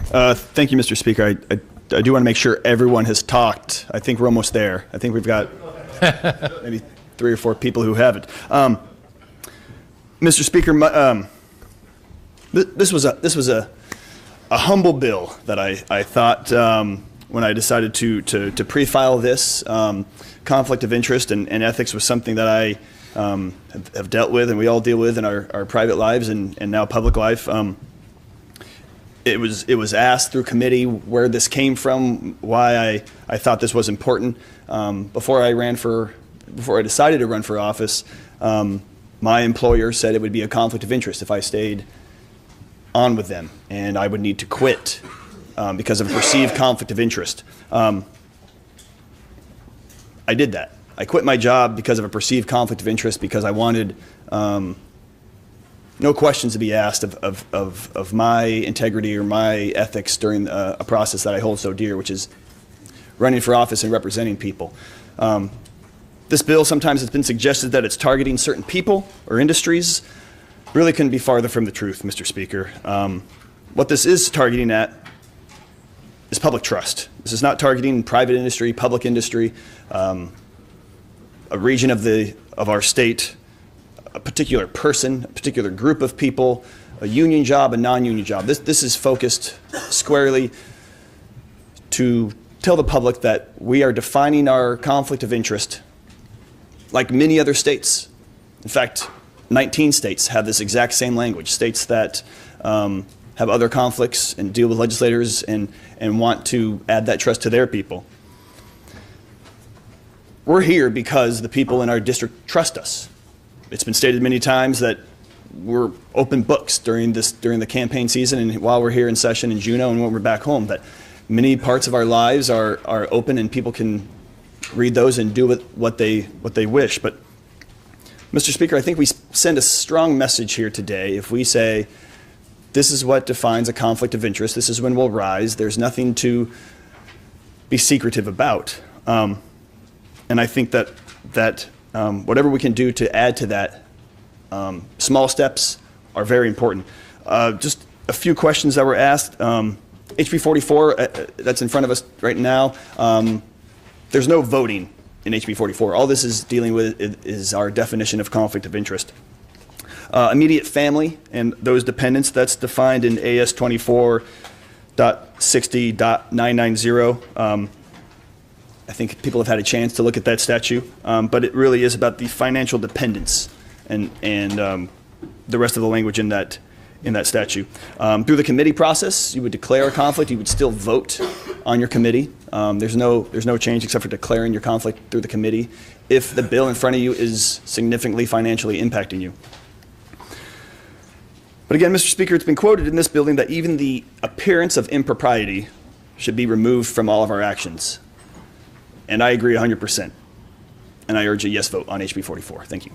Thank you, Mr. Speaker. I do want to make sure everyone has talked. I think we're almost there. I think we've got maybe 3 or 4 people who haven't. Mr. Speaker, this was a humble bill that I thought when I decided to pre-file this. Conflict of interest and ethics was something that I have dealt with, and we all deal with in our private lives and now public life. It was asked through committee where this came from, why I thought this was important. Before I decided to run for office, my employer said it would be a conflict of interest if I stayed on with them, and I would need to quit because of a perceived conflict of interest. I did that. I quit my job because of a perceived conflict of interest because I wanted no questions to be asked of my integrity or my ethics during a process that I hold so dear, which is running for office and representing people. This bill, sometimes it's been suggested that it's targeting certain people or industries. Really couldn't be farther from the truth, Mr. Speaker. What this is targeting at is public trust. This is not targeting private industry, public industry, a region of our state, a particular person, a particular group of people, a union job, a non-union job. This is focused squarely to tell the public that we are defining our conflict of interest like many other states. In fact, 19 states have this exact same language. States that have other conflicts and deal with legislators and want to add that trust to their people. We're here because the people in our district trust us. It's been stated many times that we're open books during the campaign season and while we're here in session in Juneau and when we're back home, that many parts of our lives are open and people can read those and do what they wish. But Mr. Speaker, I think we send a strong message here today if we say this is what defines a conflict of interest. This is when we'll rise. There's nothing to be secretive about. And I think that whatever we can do to add to that, small steps are very important. Just a few questions that were asked. HB 44, that's in front of us right now. There's no voting in HB 44. All this is dealing with is our definition of conflict of interest. Immediate family and those dependents, that's defined in AS 24.60.990. I think people have had a chance to look at that statute, but it really is about the financial dependence and the rest of the language in that statute. Through the committee process, you would declare a conflict. You would still vote on your committee. There's no change except for declaring your conflict through the committee if the bill in front of you is significantly financially impacting you. But again, Mr. Speaker, it's been quoted in this building that even the appearance of impropriety should be removed from all of our actions. And I agree 100%. And I urge a yes vote on HB 44. Thank you.